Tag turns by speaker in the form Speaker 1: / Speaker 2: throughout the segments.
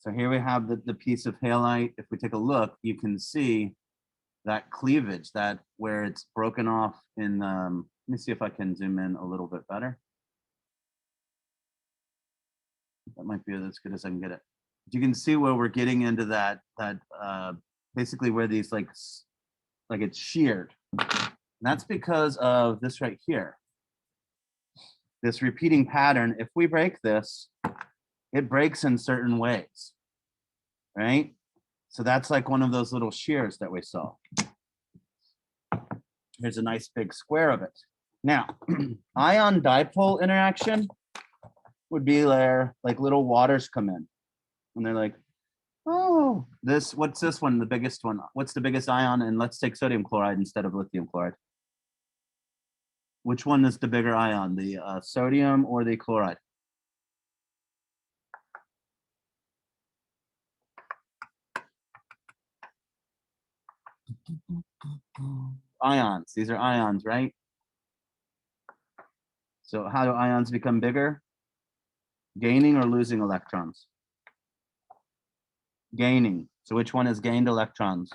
Speaker 1: So here we have the piece of halite. If we take a look, you can see that cleavage, that where it's broken off in, let me see if I can zoom in a little bit better. That might be as good as I can get it. You can see where we're getting into that basically where these like it's sheared. And that's because of this right here. This repeating pattern, if we break this, it breaks in certain ways, right? So that's like one of those little shears that we saw. Here's a nice big square of it. Now, ion dipole interaction would be where like little waters come in. And they're like, oh, what's this one, the biggest one? What's the biggest ion? And let's take sodium chloride instead of lithium chloride. Which one is the bigger ion, the sodium or the chloride? Ions, these are ions, right? So how do ions become bigger? Gaining or losing electrons? Gaining. So which one has gained electrons?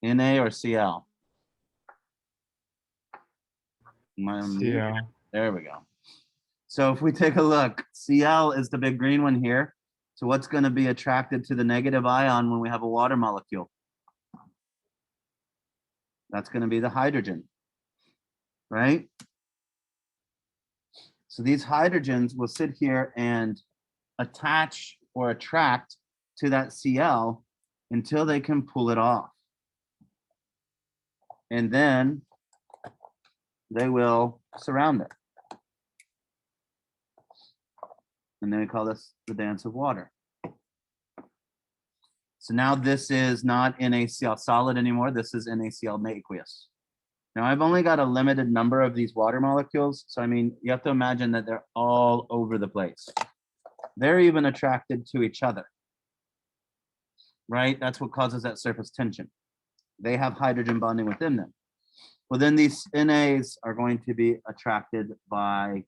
Speaker 1: Na or Cl?
Speaker 2: Cl.
Speaker 1: There we go. So if we take a look, Cl is the big green one here. So what's going to be attracted to the negative ion when we have a water molecule? That's going to be the hydrogen, right? So these hydrogens will sit here and attach or attract to that Cl until they can pull it off. And then they will surround it. And then we call this the dance of water. So now this is not NaCl solid anymore. This is NaCl aqueous. Now I've only got a limited number of these water molecules. So I mean, you have to imagine that they're all over the place. They're even attracted to each other, right? That's what causes that surface tension. They have hydrogen bonding within them. Well, then these NAs are going to be attracted by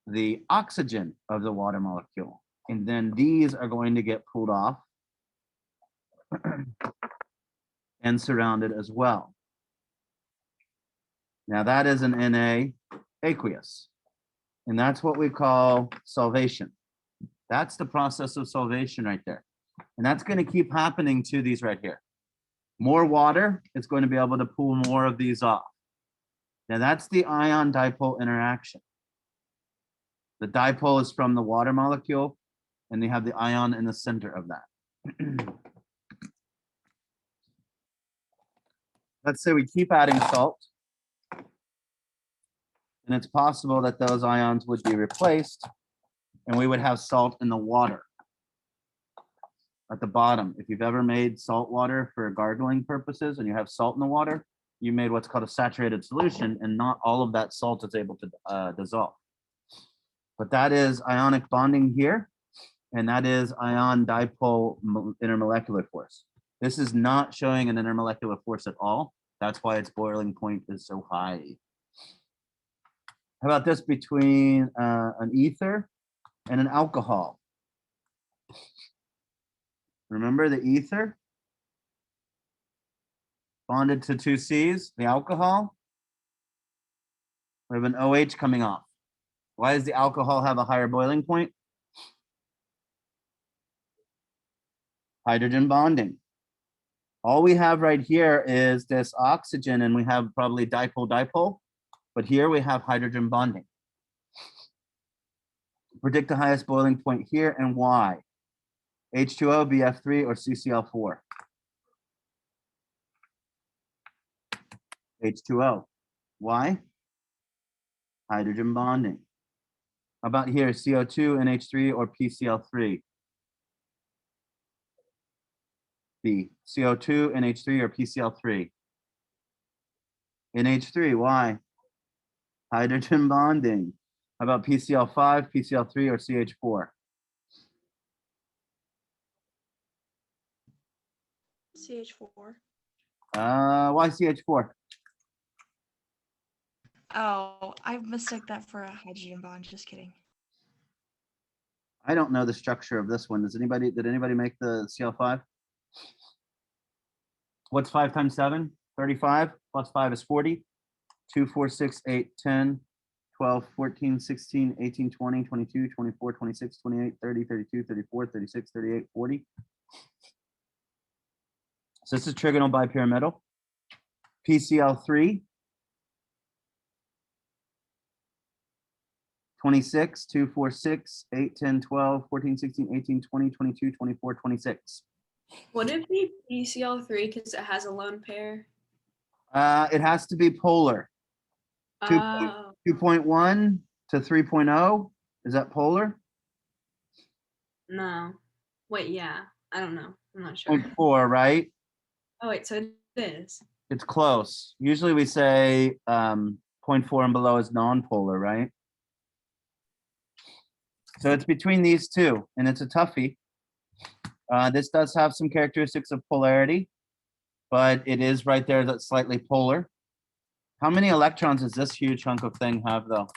Speaker 1: the oxygen of the water molecule. And then these are going to get pulled off and surrounded as well. Now that is an Na aqueous. And that's what we call solvation. That's the process of solvation right there. And that's going to keep happening to these right here. More water is going to be able to pull more of these off. Now that's the ion dipole interaction. The dipole is from the water molecule, and you have the ion in the center of that. Let's say we keep adding salt, and it's possible that those ions would be replaced, and we would have salt in the water at the bottom. If you've ever made salt water for gargling purposes and you have salt in the water, you made what's called a saturated solution, and not all of that salt is able to dissolve. But that is ionic bonding here, and that is ion dipole intermolecular force. This is not showing an intermolecular force at all. That's why its boiling point is so high. How about this between an ether and an alcohol? Remember the ether? Bonded to two C's, the alcohol. We have an OH coming off. Why does the alcohol have a higher boiling point? Hydrogen bonding. All we have right here is this oxygen, and we have probably dipole-dipole, but here we have hydrogen bonding. Predict the highest boiling point here and why. H2O, BF3, or CCl4? H2O. Why? Hydrogen bonding. How about here, CO2, NH3, or PCl3? B, CO2, NH3, or PCl3? NH3, why? Hydrogen bonding. How about PCl5, PCl3, or CH4?
Speaker 3: CH4.
Speaker 1: Why CH4?
Speaker 3: Oh, I mistook that for a hydrogen bond. Just kidding.
Speaker 1: I don't know the structure of this one. Did anybody make the CL5? What's 5 times 7? 35 plus 5 is 40. 2, 4, 6, 8, 10, 12, 14, 16, 18, 20, 22, 24, 26, 28, 30, 32, 34, 36, 38, 40. So this is trigonal bipyramidal. PCl3, 26, 2, 4, 6, 8, 10, 12, 14, 16, 18, 20, 22, 24, 26.
Speaker 3: Would it be PCl3 because it has a lone pair?
Speaker 1: It has to be polar.
Speaker 3: Oh,
Speaker 1: 2.1 to 3.0. Is that polar?
Speaker 3: no. Wait, yeah. I don't know. I'm not sure.
Speaker 1: 0.4, right?
Speaker 3: Oh, wait, so it is.
Speaker 1: It's close. Usually we say 0.4 and below is non-polar, right? So it's between these two, and it's a toughie. This does have some characteristics of polarity, but it is right there that's slightly polar. How many electrons does this huge hunk of thing have, though?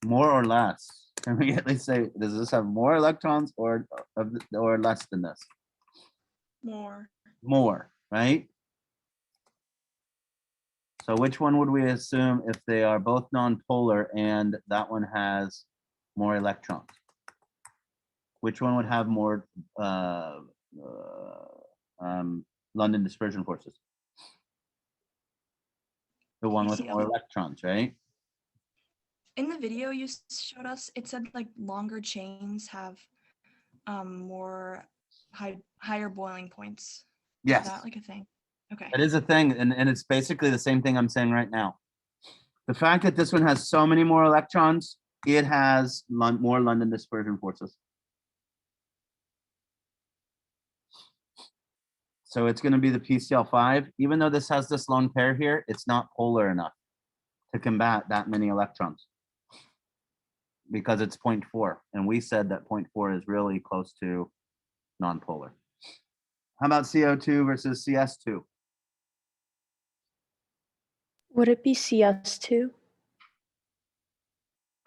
Speaker 1: More or less? Can we at least say, does this have more electrons or less than this?
Speaker 3: More.
Speaker 1: More, right? So which one would we assume if they are both non-polar and that one has more electrons? Which one would have more London dispersion forces? The one with more
Speaker 4: PCl.
Speaker 1: electrons, right?
Speaker 4: In the video you showed us, it said like longer chains have more higher boiling points.
Speaker 1: Yes,
Speaker 4: Is that like a thing? Okay.
Speaker 1: that is a thing, and it's basically the same thing I'm saying right now. The fact that this one has so many more electrons, it has more London dispersion forces. So it's going to be the PCl5. Even though this has this lone pair here, it's not polar enough to combat that many electrons because it's 0.4. And we said that 0.4 is really close to non-polar. How about CO2 versus CS2?
Speaker 5: Would it be CS2?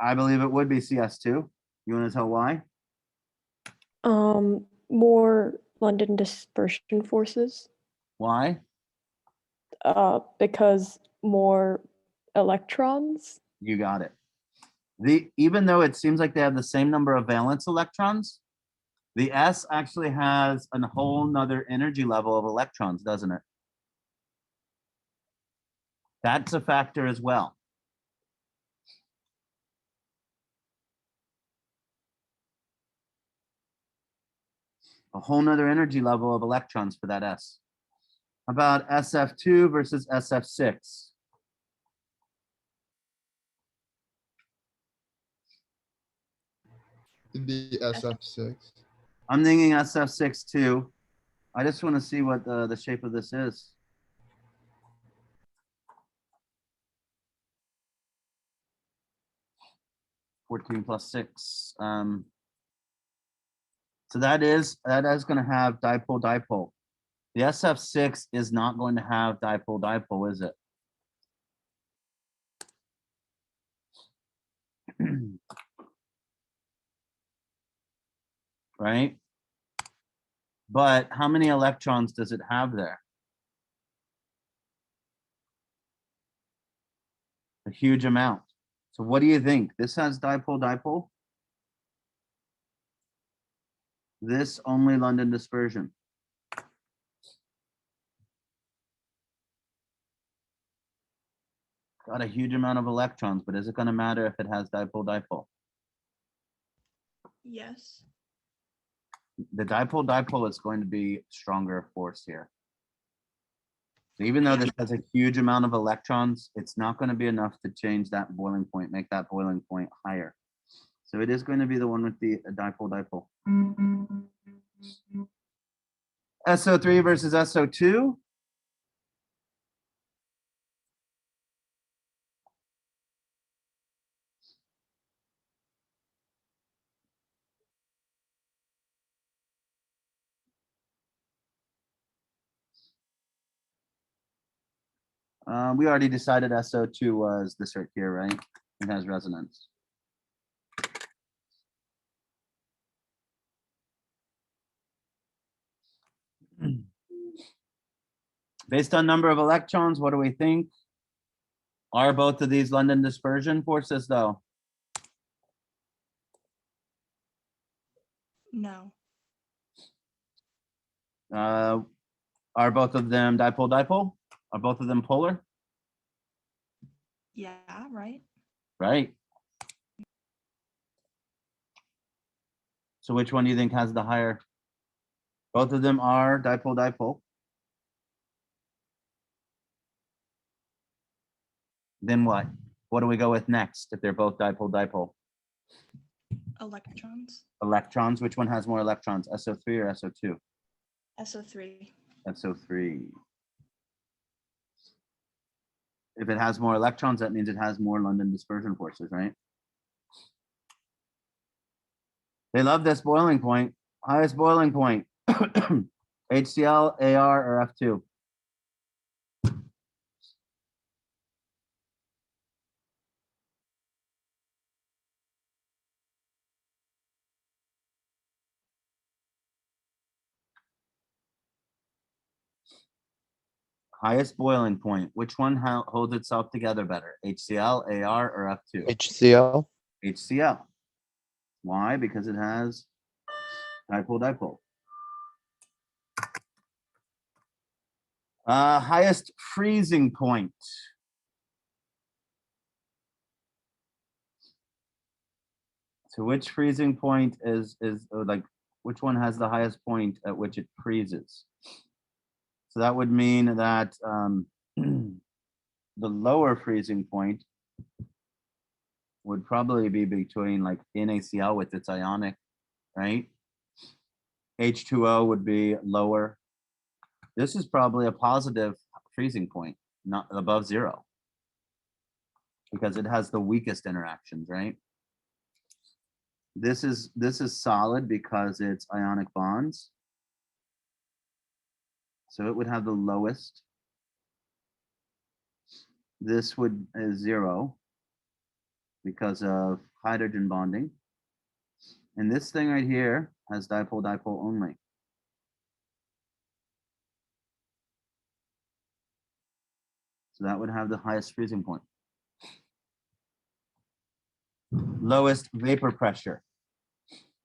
Speaker 1: I believe it would be CS2. You want to tell why?
Speaker 5: More London dispersion forces,
Speaker 1: Why?
Speaker 5: because more electrons.
Speaker 1: You got it. Even though it seems like they have the same number of valence electrons, the S actually has a whole nother energy level of electrons, doesn't it? That's a factor as well. A whole nother energy level of electrons for that S. How about SF2 versus SF6?
Speaker 2: It'd be SF6.
Speaker 1: I'm thinking SF6 too. I just want to see what the shape of this is. (14 + 6). So that is going to have dipole-dipole. The SF6 is not going to have dipole-dipole, is it? Right? But how many electrons does it have there? A huge amount. So what do you think? This has dipole-dipole? This only London dispersion. Got a huge amount of electrons, but is it going to matter if it has dipole-dipole?
Speaker 4: Yes.
Speaker 1: The dipole-dipole is going to be stronger force here. So even though
Speaker 4: Yeah.
Speaker 1: this has a huge amount of electrons, it's not going to be enough to change that boiling point, make that boiling point higher. So it is going to be the one with the dipole-dipole. SO3 versus SO2. We already decided SO2 was this right here, right? It has resonance. Based on number of electrons, what do we think? Are both of these London dispersion forces though?
Speaker 4: No.
Speaker 1: Are both of them dipole-dipole? Are both of them polar?
Speaker 4: Yeah, right?
Speaker 1: Right. So which one do you think has the higher? Both of them are dipole-dipole. Then what? What do we go with next if they're both dipole-dipole?
Speaker 4: Electrons.
Speaker 1: Electrons, which one has more electrons, SO3 or SO2?
Speaker 4: SO3.
Speaker 1: SO3. If it has more electrons, that means it has more London dispersion forces, right? They love this boiling point. Highest boiling point. HCl, AR, or F2? Highest boiling point. Which one holds itself together better? HCl, AR, or F2?
Speaker 2: HCl.
Speaker 1: HCl. Why? Because it has dipole-dipole. Highest freezing point. So which freezing point is like, which one has the highest point at which it freezes? So that would mean that the lower freezing point would probably be between like NaCl with its ionic, right? H2O would be lower. This is probably a positive freezing point, not above 0, because it has the weakest interactions, right? This is solid because it's ionic bonds. So it would have the lowest. This would is 0 because of hydrogen bonding. And this thing right here has dipole-dipole only. So that would have the highest freezing point. Lowest vapor pressure.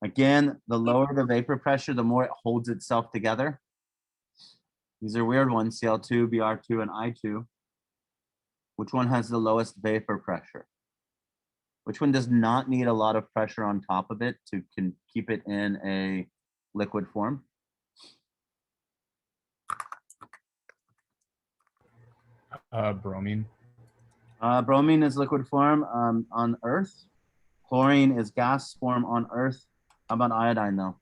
Speaker 1: Again, the lower the vapor pressure, the more it holds itself together. These are weird ones, Cl2, Br2, and I2. Which one has the lowest vapor pressure? Which one does not need a lot of pressure on top of it to keep it in a liquid form?
Speaker 6: Bromine.
Speaker 1: Bromine is liquid form on Earth. Chlorine is gas form on Earth. How about iodine though?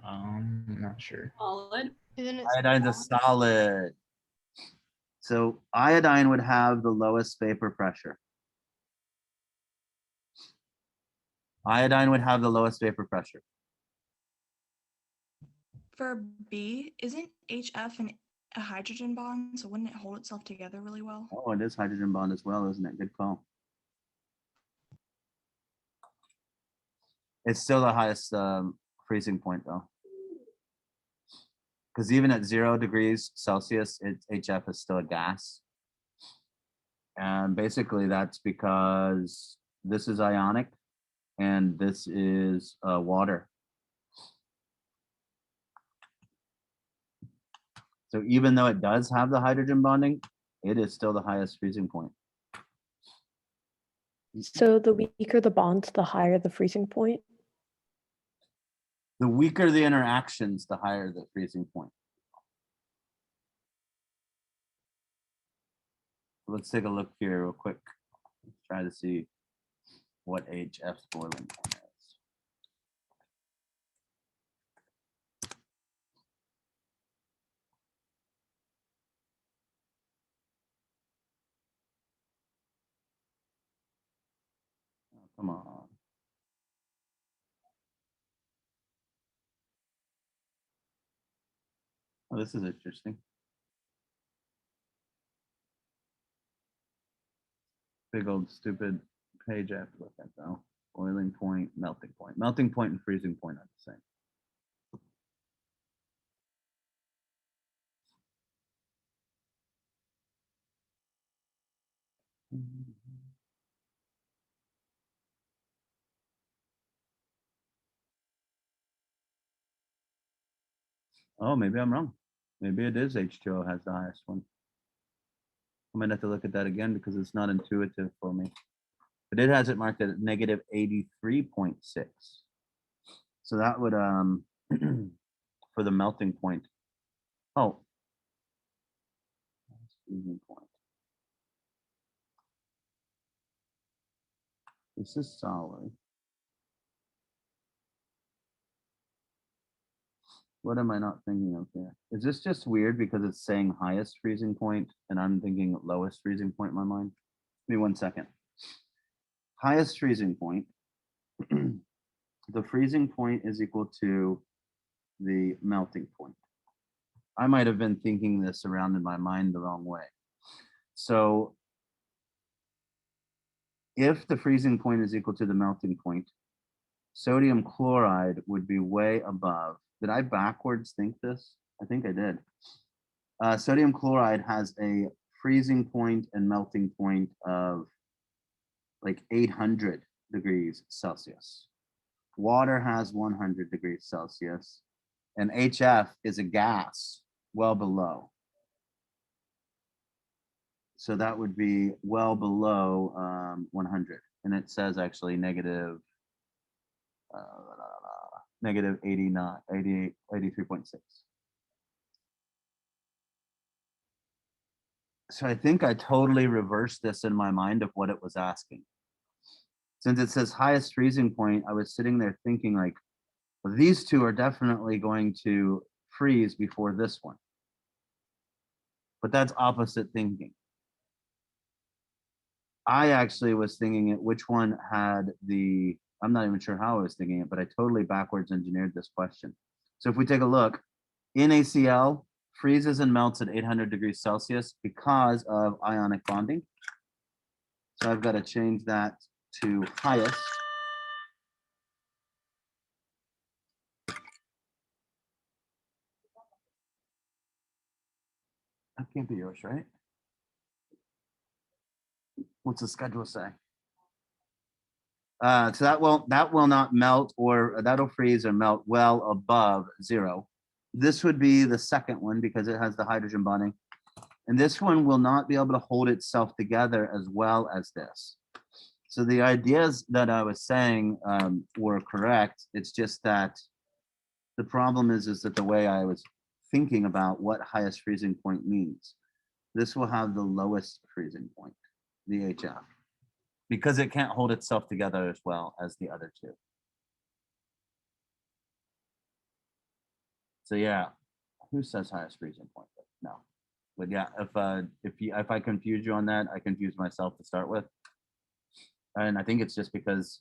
Speaker 6: I'm not sure.
Speaker 3: Solid.
Speaker 7: Isn't it
Speaker 1: Iodine's a solid. So iodine would have the lowest vapor pressure. Iodine would have the lowest vapor pressure.
Speaker 4: For B, isn't HF a hydrogen bond? So wouldn't it hold itself together really well?
Speaker 1: Oh, it is hydrogen bond as well, isn't it? Good call. It's still the highest freezing point though. Because even at 0 degrees Celsius, HF is still a gas. And basically that's because this is ionic and this is water. So even though it does have the hydrogen bonding, it is still the highest freezing point.
Speaker 5: So the weaker the bonds, the higher the freezing point.
Speaker 1: The weaker the interactions, the higher the freezing point. Let's take a look here real quick. Let's try to see what HF's boiling point is. Oh, come on. Oh, this is interesting. Big old stupid page I have to look at though. Boiling point, melting point. Melting point and freezing point are the same. Oh, maybe I'm wrong. Maybe it is H2O has the highest one. I might have to look at that again because it's not intuitive for me. But it has it marked at negative 83.6. So that would for the melting point. Oh. Freezing point. This is solid. What am I not thinking of here? Is this just weird because it's saying highest freezing point and I'm thinking lowest freezing point in my mind? Give me 1 second. Highest freezing point. The freezing point is equal to the melting point. I might have been thinking this around in my mind the wrong way. So if the freezing point is equal to the melting point, sodium chloride would be way above. Did I backwards think this? I think I did. Sodium chloride has a freezing point and melting point of like 800 degrees Celsius. Water has 100 degrees Celsius, and HF is a gas well below. So that would be well below 100. And it says actually negative, negative 89, 88, 83.6. So I think I totally reversed this in my mind of what it was asking. Since it says highest freezing point, I was sitting there thinking like, well, these two are definitely going to freeze before this one. But that's opposite thinking. I actually was thinking it, which one had the, I'm not even sure how I was thinking it, but I totally backwards engineered this question. So if we take a look, NaCl freezes and melts at 800 degrees Celsius because of ionic bonding. So I've got to change that to highest. That can't be yours, right? What's the schedule say? So that will not melt, or that'll freeze or melt well above 0. This would be the second one because it has the hydrogen bonding. And this one will not be able to hold itself together as well as this. So the ideas that I was saying were correct. It's just that the problem is that the way I was thinking about what highest freezing point means. This will have the lowest freezing point, the HF, because it can't hold itself together as well as the other two. So yeah, who says highest freezing point? No, but yeah, if I confuse you on that, I confuse myself to start with, and I think it's just because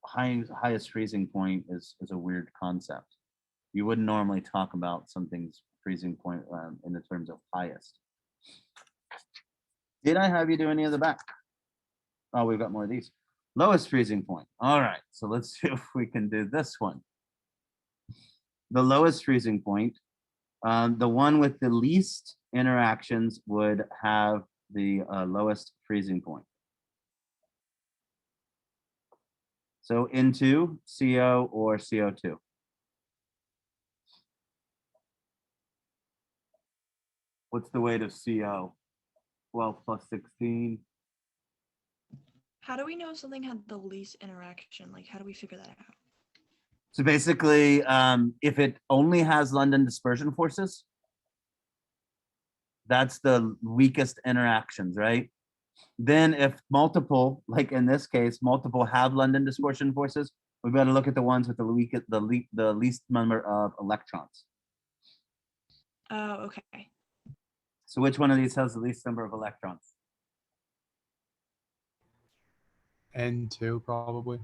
Speaker 1: highest freezing point is a weird concept. You wouldn't normally talk about something's freezing point in the terms of highest. Did I have you do any of the back? Oh, we've got more of these. Lowest freezing point. All right, so let's see if we can do this one. The lowest freezing point, the one with the least interactions would have the lowest freezing point. So N2, CO, or CO2. What's the weight of CO? 12 plus 16.
Speaker 4: How do we know something had the least interaction? Like, how do we figure that out?
Speaker 1: So basically, if it only has London dispersion forces, that's the weakest interactions, right? Then if multiple, like in this case, multiple have London dispersion forces, we better look at the ones with the least number of electrons.
Speaker 4: Oh, okay.
Speaker 1: So which one of these has the least number of electrons?
Speaker 2: N2 probably.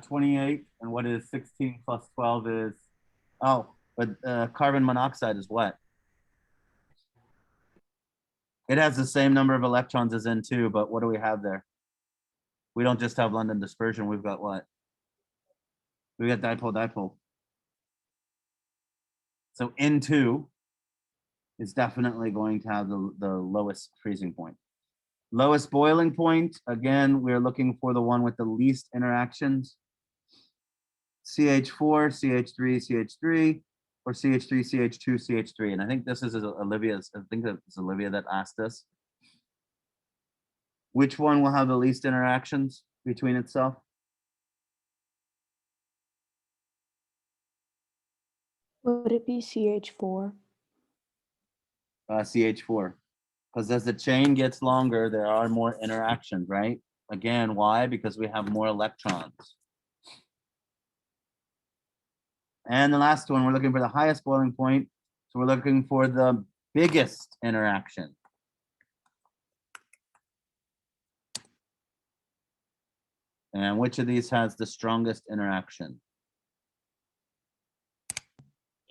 Speaker 1: 28, and what is 16 plus 12 is, oh, But carbon monoxide is what? It has the same number of electrons as N2, but what do we have there? We don't just have London dispersion. We've got what? We got dipole-dipole. So N2 is definitely going to have the lowest freezing point. Lowest boiling point, again, we're looking for the one with the least interactions. CH4, CH3, CH3, or CH3, CH2, CH3. And I think this is Olivia's, I think it's Olivia that asked us. Which one will have the least interactions between itself?
Speaker 5: Would it be CH4?
Speaker 1: CH4. Because as the chain gets longer, there are more interactions, right? Again, why? Because we have more electrons. And the last one, we're looking for the highest boiling point. So we're looking for the biggest interaction. And which of these has the strongest interaction?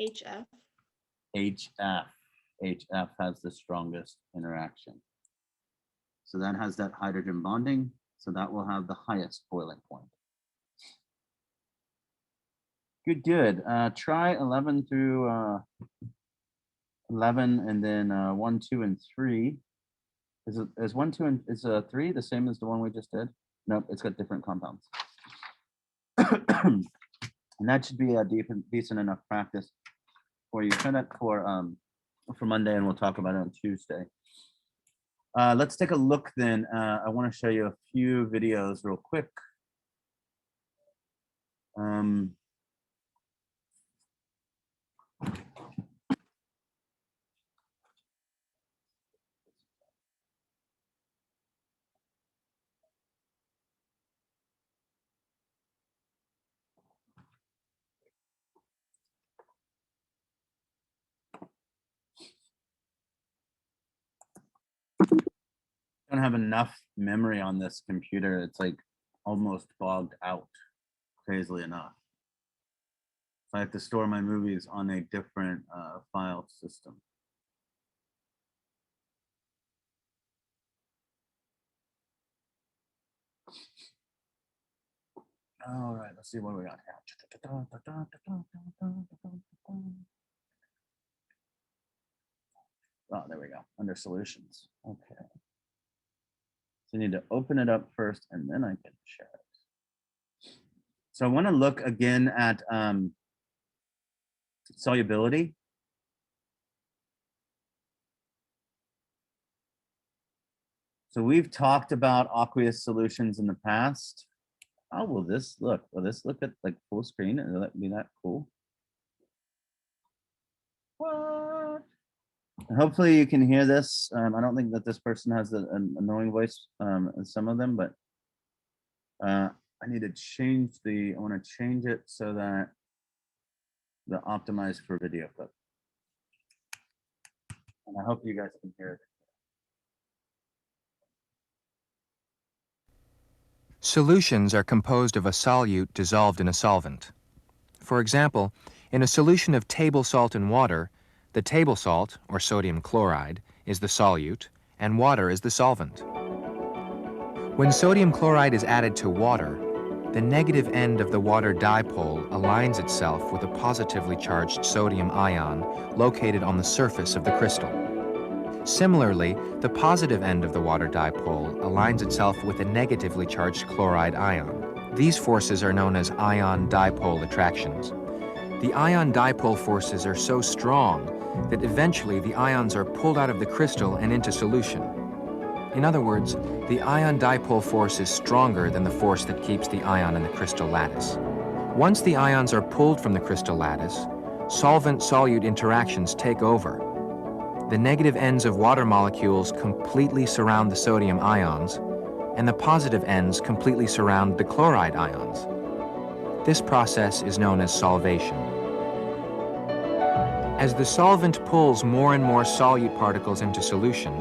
Speaker 3: HF.
Speaker 1: HF. HF has the strongest interaction. So that has that hydrogen bonding. So that will have the highest boiling point. Good, good. Try 11 through 11 and then 1, 2, and 3. Is 1, 2, and is 3 the same as the one we just did? Nope, it's got different compounds. And that should be a decent enough practice for you. Try that for Monday, and we'll talk about it on Tuesday. Let's take a look then. I want to show you a few videos real quick. I don't have enough memory on this computer. It's like almost bogged out, crazily enough. So I have to store my movies on a different file system. All right, let's see what we got here. Oh, there we go, under solutions. Okay. So you need to open it up first and then I can share it. So I want to look again at solubility. So we've talked about aqueous solutions in the past. How will this look? Will this look at like full screen? Will that be that cool? What? And hopefully you can hear this. I don't think that this person has an annoying voice, some of them, but I need to change I want to change it so that the optimized for video clip. And I hope you guys can hear it.
Speaker 7: Solutions are composed of a solute dissolved in a solvent. For example, in a solution of table salt and water, the table salt, or sodium chloride, is the solute, and water is the solvent. When sodium chloride is added to water, the negative end of the water dipole aligns itself with a positively charged sodium ion located on the surface of the crystal. Similarly, the positive end of the water dipole aligns itself with a negatively charged chloride ion. These forces are known as ion-dipole attractions. The ion-dipole forces are so strong that eventually the ions are pulled out of the crystal and into solution. In other words, the ion-dipole force is stronger than the force that keeps the ion in the crystal lattice. Once the ions are pulled from the crystal lattice, solvent-solute interactions take over. The negative ends of water molecules completely surround the sodium ions, and the positive ends completely surround the chloride ions. This process is known as solvation. As the solvent pulls more and more solute particles into solution,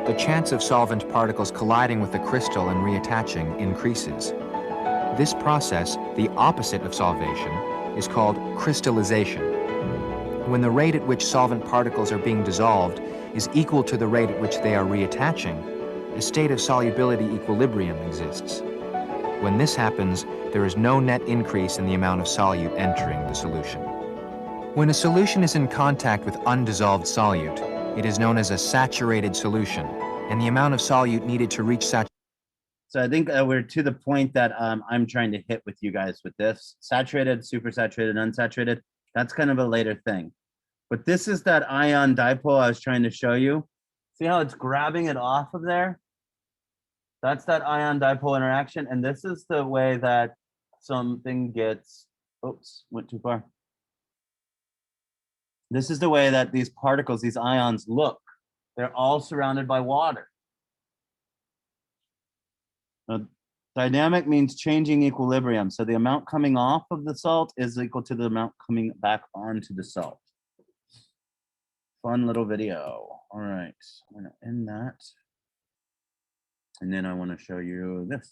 Speaker 7: the chance of solvent particles colliding with the crystal and reattaching increases. This process, the opposite of solvation, is called crystallization. when the rate at which solvent particles are being dissolved is equal to the rate at which they are reattaching, a state of solubility equilibrium exists. When this happens, there is no net increase in the amount of solute entering the solution. When a solution is in contact with undissolved solute, it is known as a saturated solution, and the amount of solute needed to reach saturation.
Speaker 1: So I think we're to the point that I'm trying to hit with you guys with this. Saturated, supersaturated, unsaturated, that's kind of a later thing. But this is that ion dipole I was trying to show you. See how it's grabbing it off of there? That's that ion dipole interaction. And this is the way that something gets, oops, went too far. This is the way that these particles, these ions look. They're all surrounded by water. Now, dynamic means changing equilibrium. So the amount coming off of the salt is equal to the amount coming back onto the salt. Fun little video. All right, I'm gonna end that. And then I want to show you this.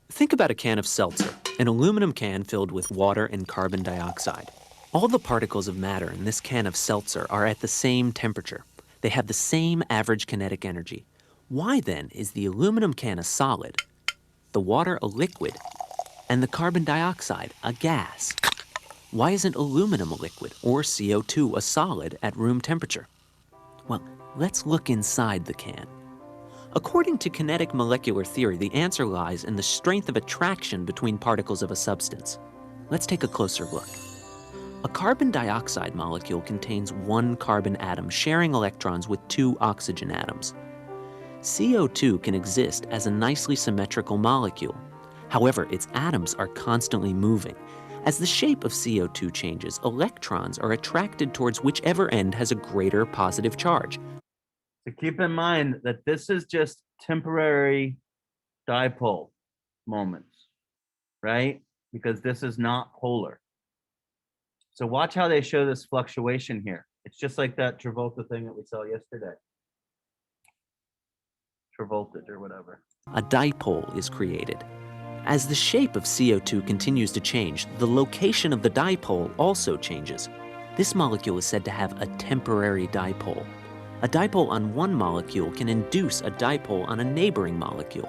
Speaker 8: Think about a can of seltzer, an aluminum can filled with water and carbon dioxide. All the particles of matter in this can of seltzer are at the same temperature. They have the same average kinetic energy. Why then is the aluminum can a solid, the water a liquid, and the carbon dioxide a gas? Why isn't aluminum a liquid or CO2 a solid at room temperature? Well, let's look inside the can. According to kinetic molecular theory, the answer lies in the strength of attraction between particles of a substance. Let's take a closer look. A carbon dioxide molecule contains one carbon atom sharing electrons with two oxygen atoms. CO2 can exist as a nicely symmetrical molecule. However, its atoms are constantly moving. As the shape of CO2 changes, electrons are attracted towards whichever end has a greater positive charge.
Speaker 1: So keep in mind that this is just temporary dipole moments, right? Because this is not polar. So watch how they show this fluctuation here. It's just like that Travolta thing that we saw yesterday. Travoltage or whatever.
Speaker 8: A dipole is created. As the shape of CO2 continues to change, the location of the dipole also changes. This molecule is said to have a temporary dipole. A dipole on one molecule can induce a dipole on a neighboring molecule.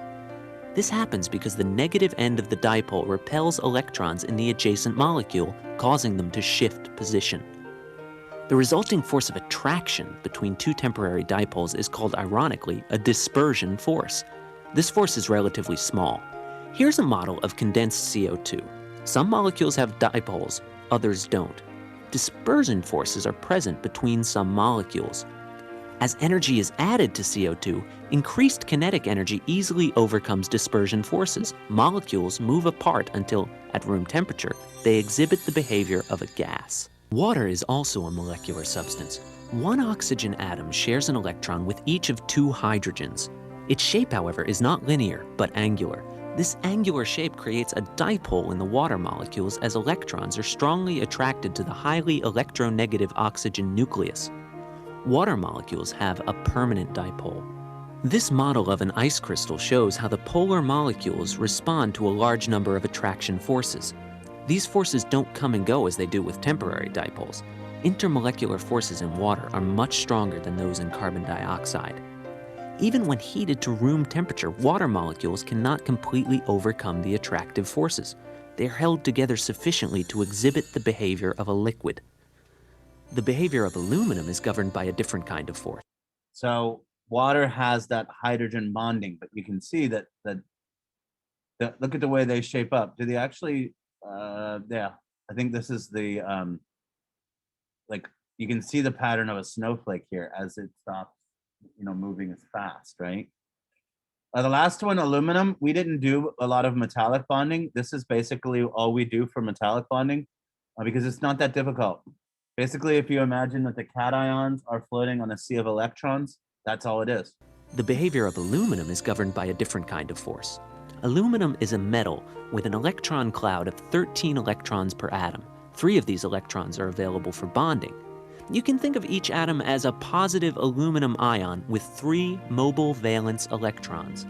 Speaker 8: This happens because the negative end of the dipole repels electrons in the adjacent molecule, causing them to shift position. The resulting force of attraction between two temporary dipoles is called, ironically, a dispersion force. This force is relatively small. Here's a model of condensed CO2. Some molecules have dipoles, others don't. Dispersion forces are present between some molecules. As energy is added to CO2, increased kinetic energy easily overcomes dispersion forces. Molecules move apart until, at room temperature, they exhibit the behavior of a gas. Water is also a molecular substance. One oxygen atom shares an electron with each of two hydrogens. Its shape, however, is not linear, but angular. This angular shape creates a dipole in the water molecules as electrons are strongly attracted to the highly electronegative oxygen nucleus. Water molecules have a permanent dipole. This model of an ice crystal shows how the polar molecules respond to a large number of attraction forces. These forces don't come and go as they do with temporary dipoles. Intermolecular forces in water are much stronger than those in carbon dioxide. Even when heated to room temperature, water molecules cannot completely overcome the attractive forces. They are held together sufficiently to exhibit the behavior of a liquid. The behavior of aluminum is governed by a different kind of force.
Speaker 1: So water has that hydrogen bonding, but you can see that look at the way they shape up. Do they actually? Yeah, I think this is the like you can see the pattern of a snowflake here as it stops, moving as fast, right? The last one, aluminum, we didn't do a lot of metallic bonding. This is basically all we do for metallic bonding because it's not that difficult. Basically, if you imagine that the cations are floating on a sea of electrons, that's all it is.
Speaker 8: The behavior of aluminum is governed by a different kind of force. Aluminum is a metal with an electron cloud of 13 electrons per atom. 3 of these electrons are available for bonding. You can think of each atom as a positive aluminum ion with 3 mobile valence electrons.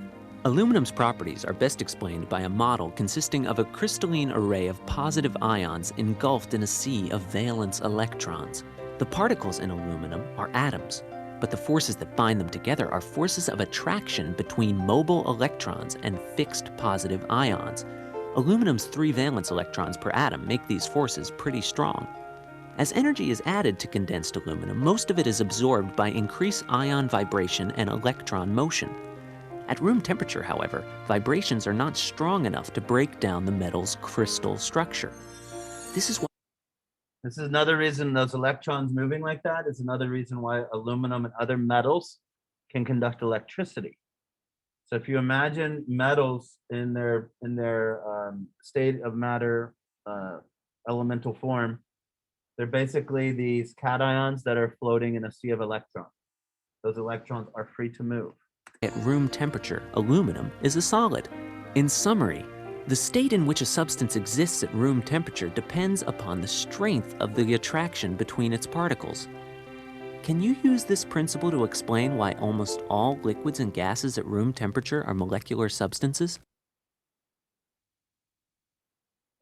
Speaker 8: Aluminum's properties are best explained by a model consisting of a crystalline array of positive ions engulfed in a sea of valence electrons. The particles in aluminum are atoms, but the forces that bind them together are forces of attraction between mobile electrons and fixed positive ions. Aluminum's 3 valence electrons per atom make these forces pretty strong. As energy is added to condensed aluminum, most of it is absorbed by increased ion vibration and electron motion. At room temperature, however, vibrations are not strong enough to break down the metal's crystal structure. This is why
Speaker 1: This is another reason those electrons moving like that is another reason why aluminum and other metals can conduct electricity. So if you imagine metals in their state of matter elemental form, they're basically these cations that are floating in a sea of electrons. Those electrons are free to move.
Speaker 8: at room temperature, aluminum is a solid. In summary, the state in which a substance exists at room temperature depends upon the strength of the attraction between its particles. Can you use this principle to explain why almost all liquids and gases at room temperature are molecular substances?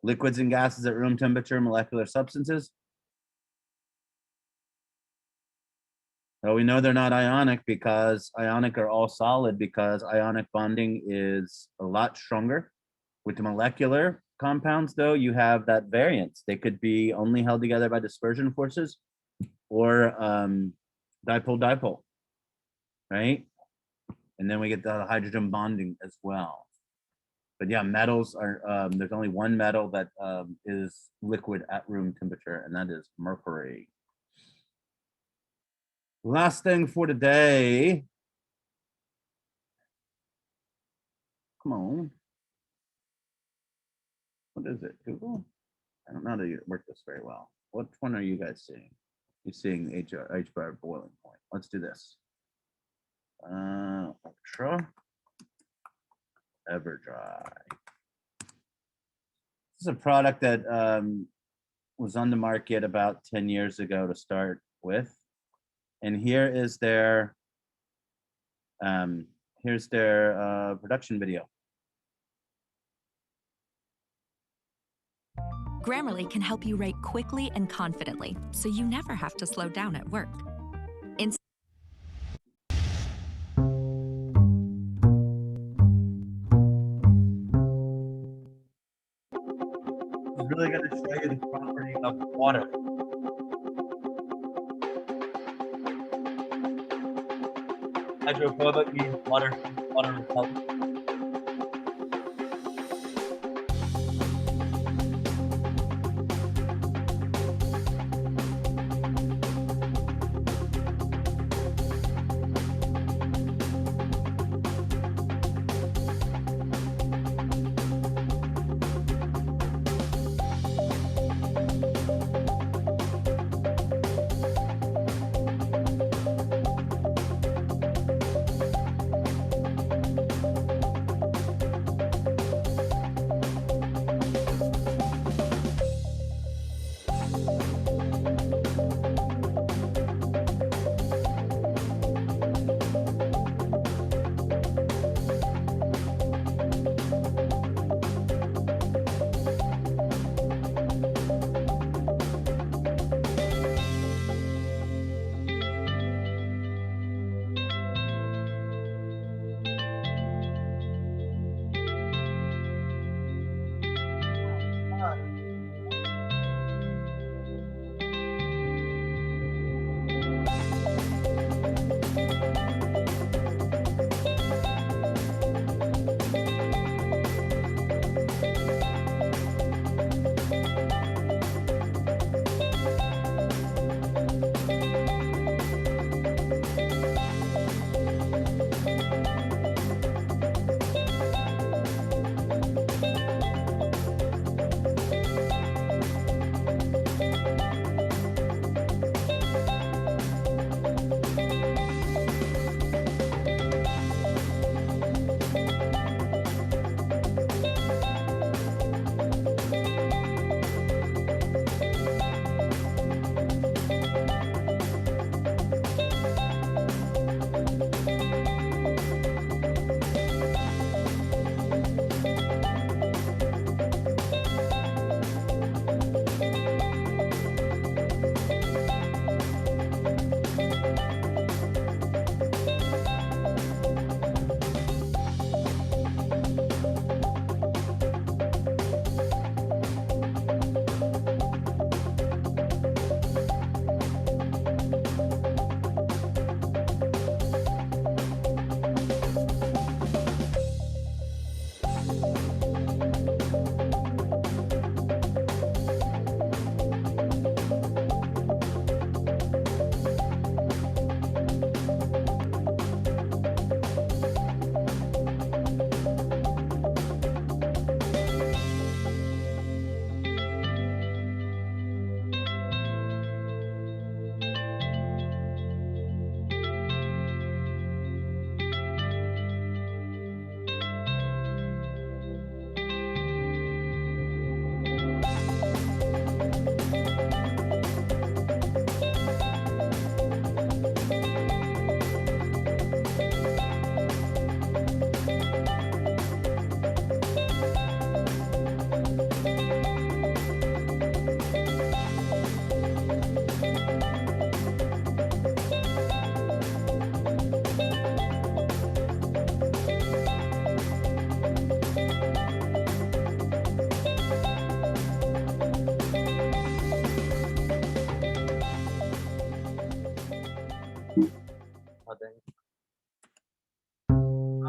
Speaker 1: Liquids and gases at room temperature, molecular substances. Well, we know they're not ionic because ionic are all solid because ionic bonding is a lot stronger. With the molecular compounds, though, you have that variance. They could be only held together by dispersion forces or dipole-dipole, right? And then we get the hydrogen bonding as well. But yeah, metals are, there's only one metal that is liquid at room temperature, and that is mercury. Last thing for today. Come on. What is it, Google? I don't know how to work this very well. Which one are you guys seeing? You're seeing the H bar boiling point. Let's do this. Ultra EverDry. This is a product that was on the market about 10 years ago to start with. And here is their here's their production video.
Speaker 9: Grammarly can help you write quickly and confidently, so you never have to slow down at work.
Speaker 1: It's really going to show you the property of water. Hydrophobic means water repellent.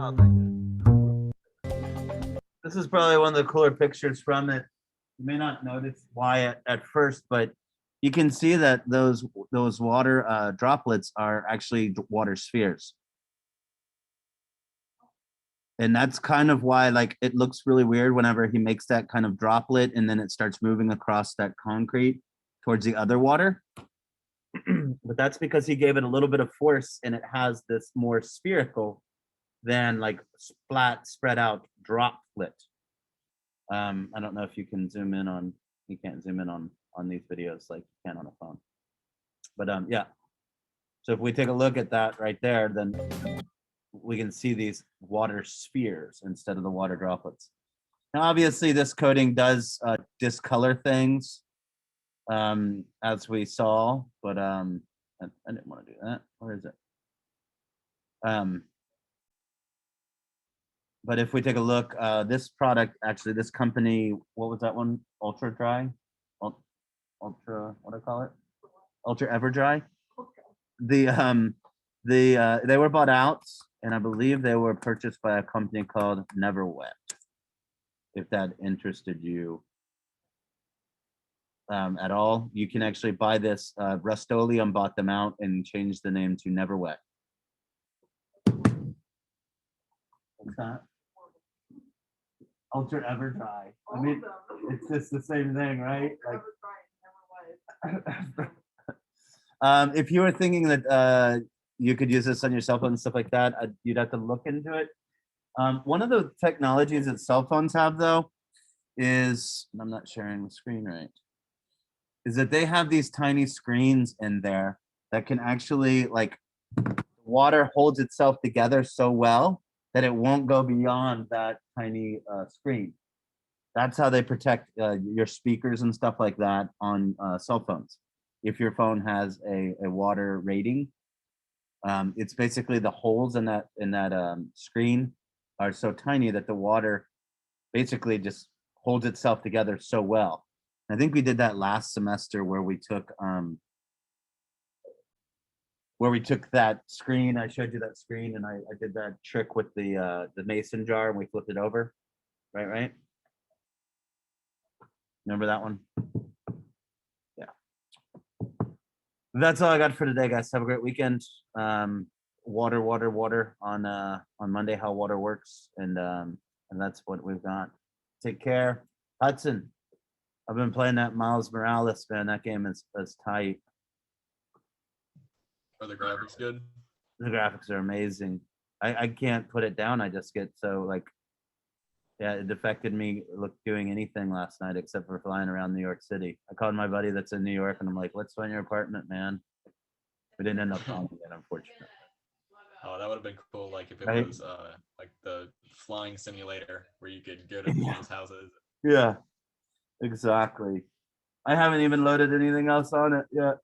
Speaker 1: Oh, thank you. This is probably one of the cooler pictures from it. You may not notice why at first, but you can see that those water droplets are actually water spheres. And that's kind of why, like, it looks really weird whenever he makes that kind of droplet and then it starts moving across that concrete towards the other water. But that's because he gave it a little bit of force and it has this more spherical than like flat spread out droplet. I don't know if you can zoom in on, you can't zoom in on these videos like you can on a phone. But yeah. So if we take a look at that right there, then we can see these water spheres instead of the water droplets. Now, obviously, this coating does discolor things, as we saw, but I didn't want to do that. Where is it? But if we take a look, this product, actually, this company, what was that one? Ultra Dry? Ultra, what do I call it? Ultra Ever Dry. They were bought out, and I believe they were purchased by a company called Never Wet. If that interested you at all, you can actually buy this. Rust-Oleum bought them out and changed the name to Never Wet. What's that? Ultra Ever Dry. I mean, it's just the same thing, right? Like, if you were thinking that you could use this on your cell phone and stuff like that, you'd have to look into it. One of the technologies that cell phones have, though, is, I'm not sharing the screen right, is that they have these tiny screens in there that can actually, like, water holds itself together so well that it won't go beyond that tiny screen. That's how they protect your speakers and stuff like that on cell phones. If your phone has a water rating, it's basically the holes in that screen are so tiny that the water basically just holds itself together so well. I think we did that last semester where we took that screen. I showed you that screen, and I did that trick with the mason jar, and we flipped it over. Right. Remember that one? Yeah. That's all I got for today, guys. Have a great weekend. Water on Monday, how water works, and that's what we've got. Take care. Hudson, I've been playing that Miles Morales, man. That game is tight.
Speaker 10: Are the graphics good?
Speaker 1: The graphics are amazing. I can't put it down. I just get so, like, yeah, it affected me doing anything last night except for flying around New York City. I called my buddy that's in New York and I'm like, let's find your apartment, man. We didn't end up finding it, unfortunately.
Speaker 10: Oh, that would have been cool. Like if it
Speaker 1: Right?
Speaker 10: was like the flying simulator where you could go to people's houses.
Speaker 1: Yeah, exactly. I haven't even loaded anything else on it yet.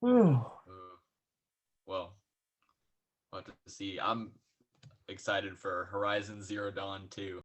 Speaker 1: Whew.
Speaker 10: Well, we'll have to see. I'm excited for Horizon Zero Dawn 2.